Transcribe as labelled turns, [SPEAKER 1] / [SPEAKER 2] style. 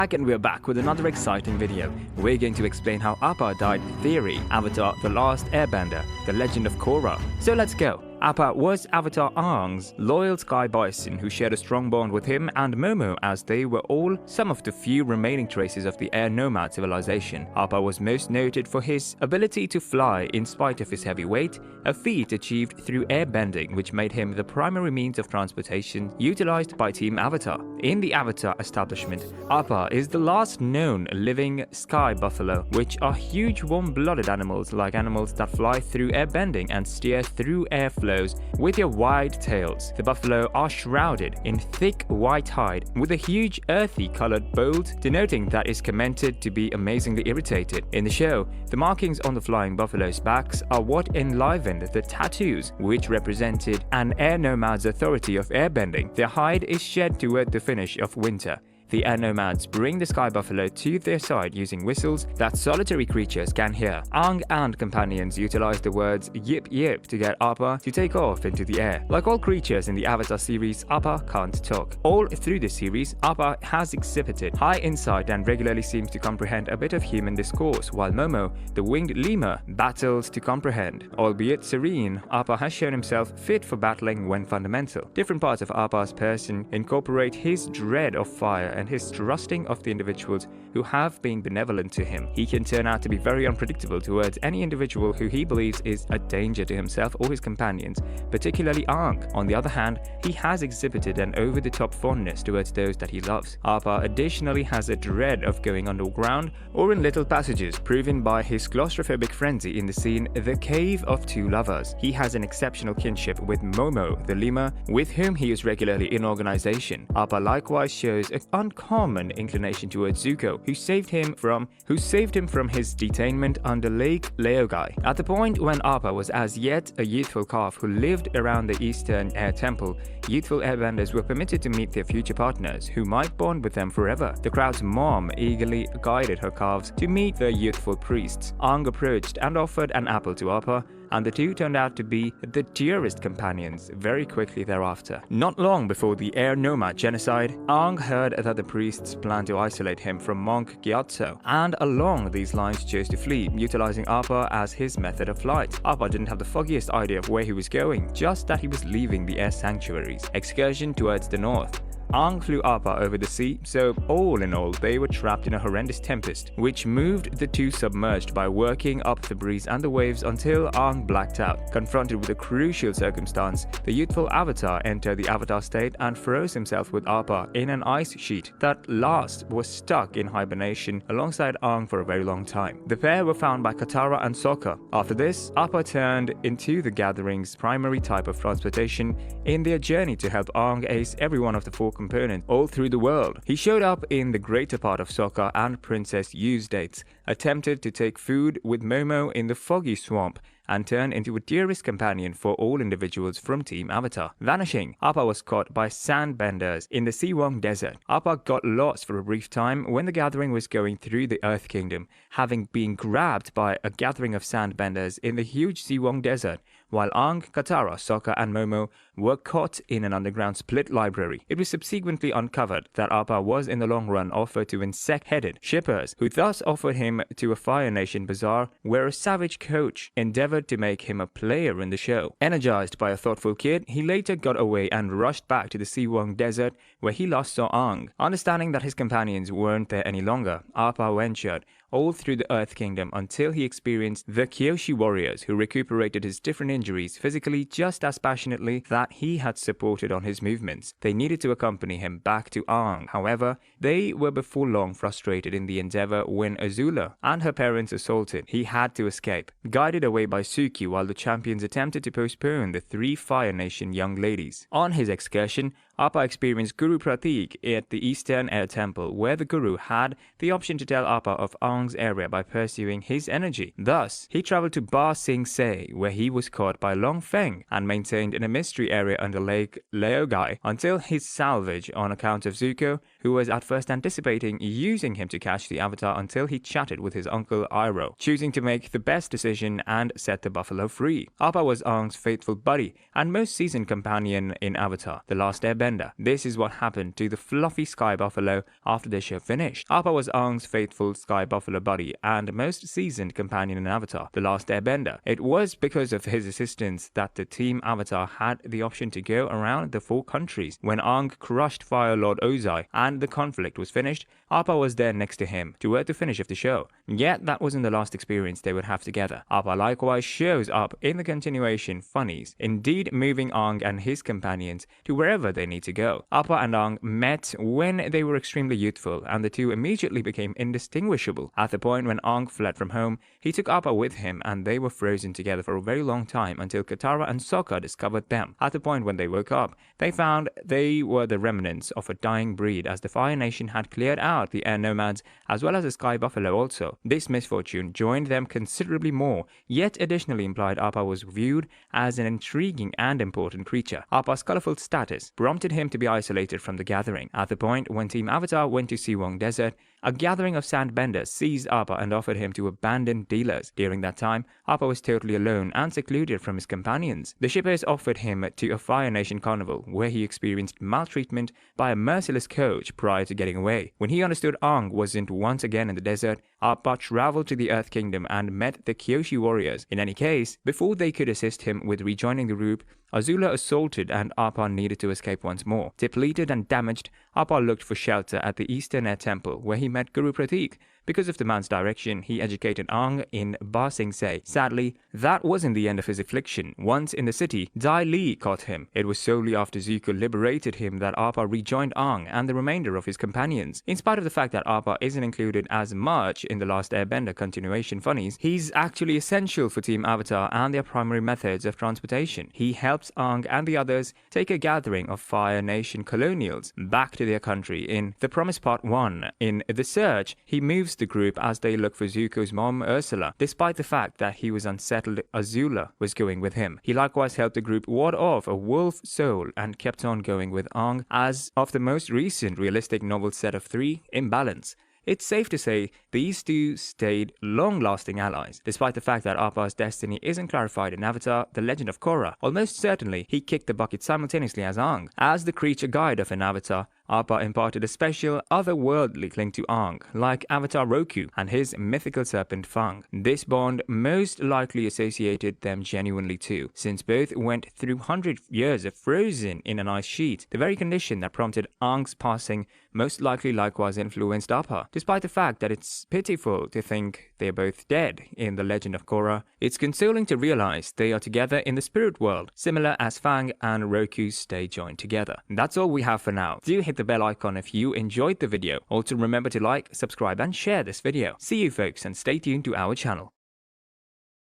[SPEAKER 1] And we're back with another exciting video. We're going to explain how Appa Died theory, Avatar The Last Airbender, the legend of Korra. So let's go. Appa was Avatar Aang's loyal sky bison who shared a strong bond with him and Momo, as they were all some of the few remaining traces of the air nomad civilization. Appa was most noted for his ability to fly in spite of his heavy weight, a feat achieved through airbending which made him the primary means of transportation utilized by Team Avatar. In the Avatar establishment, Appa is the last known living sky buffalo, which are huge warm-blooded animals that fly through airbending and steer through airflow with their wide tails. The buffalo are shrouded in thick white hide with a huge earthy colored bolt denoting that is commented to be amazingly irritated. In the show, the markings on the flying buffalo's backs are what enlivened the tattoos, which represented an air nomad's authority of airbending. Their hide is shed toward the finish of winter. The air nomads bring the sky buffalo to their side using whistles that solitary creatures can hear. Aang and companions utilize the words yip yip to get Appa to take off into the air. Like all creatures in the Avatar series, Appa can't talk. All through the series, Appa has exhibited high insight and regularly seems to comprehend a bit of human discourse, while Momo, the winged lemur, battles to comprehend. Albeit serene, Appa has shown himself fit for battling when fundamental. Different parts of Appa's person incorporate his dread of fire and his trusting of the individuals who have been benevolent to him. He can turn out to be very unpredictable towards any individual who he believes is a danger to himself or his companions, particularly Aang. On the other hand, he has exhibited an over-the-top fondness towards those that he loves. Appa additionally has a dread of going underground or in little passages, proven by his claustrophobic frenzy in the scene The Cave of Two Lovers. He has an exceptional kinship with Momo, the lemur, with whom he is regularly in organization. Appa likewise shows an uncommon inclination towards Zuko, who saved him from his detainment under Lake Laogai. At the point when Appa was as yet a youthful calf who lived around the Eastern Air Temple, youthful airbenders were permitted to meet their future partners, who might bond with them forever. The crowd's mom eagerly guided her calves to meet the youthful priests. Aang approached and offered an apple to Appa, and the two turned out to be the dearest companions very quickly thereafter. Not long before the air nomad genocide, Aang heard that the priests planned to isolate him from monk Gyatso, and along these lines chose to flee, utilizing Appa as his method of flight. Appa didn't have the foggiest idea of where he was going, just that he was leaving the air sanctuary's excursion towards the north. Aang flew Appa over the sea, so all in all they were trapped in a horrendous tempest, which moved the two submerged by working up the breeze and the waves until Aang blacked out. Confronted with a crucial circumstance, the youthful Avatar entered the Avatar state and froze himself with Appa in an ice sheet that last was stuck in hibernation alongside Aang for a very long time. The pair were found by Katara and Sokka. After this, Appa turned into the gathering's primary type of transportation in their journey to help Aang ace every one of the four components all through the world. He showed up in the greater part of Sokka and Princess Yu's dates, attempted to take food with Momo in the foggy swamp, and turned into a dearest companion for all individuals from Team Avatar. Vanishing, Appa was caught by sandbenders in the Siwong Desert. Appa got lost for a brief time when the gathering was going through the Earth Kingdom, having been grabbed by a gathering of sandbenders in the huge Siwong Desert, while Aang, Katara, Sokka and Momo were caught in an underground split library. It was subsequently uncovered that Appa was in the long run offered to insect-headed shippers, who thus offered him to a Fire Nation bazaar where a savage coach endeavored to make him a player in the show. Energized by a thoughtful kid, he later got away and rushed back to the Siwong Desert, where he last saw Aang. Understanding that his companions weren't there any longer, Appa ventured all through the Earth Kingdom until he experienced the Kyoshi warriors, who recuperated his different injuries physically just as passionately that he had supported on his movements. They needed to accompany him back to Aang. However, they were before long frustrated in the endeavor when Azula and her parents assaulted. He had to escape, guided away by Suki, while the champions attempted to postpone the three Fire Nation young ladies. On his excursion, Appa experienced Guru Pratik at the Eastern Air Temple, where the Guru had the option to tell Appa of Aang's area by pursuing his energy. Thus, he traveled to Ba Sing Se, where he was caught by Long Feng and maintained in a mystery area under Lake Laogai until his salvage on account of Zuko, who was at first anticipating using him to catch the Avatar until he chatted with his uncle Iroh, choosing to make the best decision and set the buffalo free. Appa was Aang's faithful buddy and most seasoned companion in Avatar The Last Airbender, airbender. This is what happened to the fluffy sky buffalo after the show finished. Appa was Aang's faithful sky buffalo buddy and most seasoned companion in Avatar: The Last Airbender. It was because of his assistance that the Team Avatar had the option to go around the 4 countries. When Aang crushed Fire Lord Ozai and the conflict was finished, Appa was there next to him toward the finish of the show. Yet that wasn't the last experience they would have together. Appa likewise shows up in the continuation funnies, indeed moving Aang and his companions to wherever they need to go. Appa and Aang met when they were extremely youthful, and the two immediately became indistinguishable. At the point when Aang fled from home, he took Appa with him, and they were frozen together for a very long time until Katara and Sokka discovered them. At the point when they woke up, they found they were the remnants of a dying breed, as the Fire Nation had cleared out the air nomads as well as the sky buffalo also. This misfortune joined them considerably more, yet additionally implied Appa was viewed as an intriguing and important creature. Appa's colorful status prompted him to be isolated from the gathering. At the point when Team Avatar went to Siwong Desert, a gathering of sandbenders seized Appa and offered him to abandoned dealers. During that time, Appa was totally alone and secluded from his companions. The shippers offered him to a Fire Nation carnival, where he experienced maltreatment by a merciless coach prior to getting away. When he understood Aang wasn't once again in the desert, Appa traveled to the Earth Kingdom and met the Kyoshi warriors. In any case, before they could assist him with rejoining the group, Azula assaulted and Appa needed to escape once more. Depleted and damaged, Appa looked for shelter at the Eastern Air Temple, where he met Guru Pratik. Because of the man's direction, he educated Aang in Ba Sing Se. Sadly, that wasn't the end of his affliction. Once in the city, Dai Li caught him. It was solely after Zuko liberated him that Appa rejoined Aang and the remainder of his companions. In spite of the fact that Appa isn't included as much in the Last Airbender continuation funnies, he's actually essential for Team Avatar and their primary methods of transportation. He helps Aang and the others take a gathering of Fire Nation colonials back to their country in The Promise Part 1. In The Search, he moves the group as they look for Zuko's mom Ursula. Despite the fact that he was unsettled, Azula was going with him. He likewise helped the group ward off a wolf soul and kept on going with Aang as of the most recent realistic novel set of 3, Imbalance. It's safe to say these two stayed long-lasting allies. Despite the fact that Appa's destiny isn't clarified in Avatar: The Legend of Korra, almost certainly he kicked the bucket simultaneously as Aang. As the creature guide of an Avatar, Appa imparted a special otherworldly link to Aang, like Avatar Roku and his mythical serpent Fang. This bond most likely associated them genuinely too, since both went through 100 years of frozen in an ice sheet. The very condition that prompted Aang's passing most likely likewise influenced Appa. Despite the fact that it's pitiful to think they're both dead in The Legend of Korra, it's consoling to realize they are together in the spirit world, similar as Fang and Roku stay joined together. That's all we have for now. Do hit the bell icon if you enjoyed the video. Also remember to like, subscribe and share this video. See you folks, and stay tuned to our channel.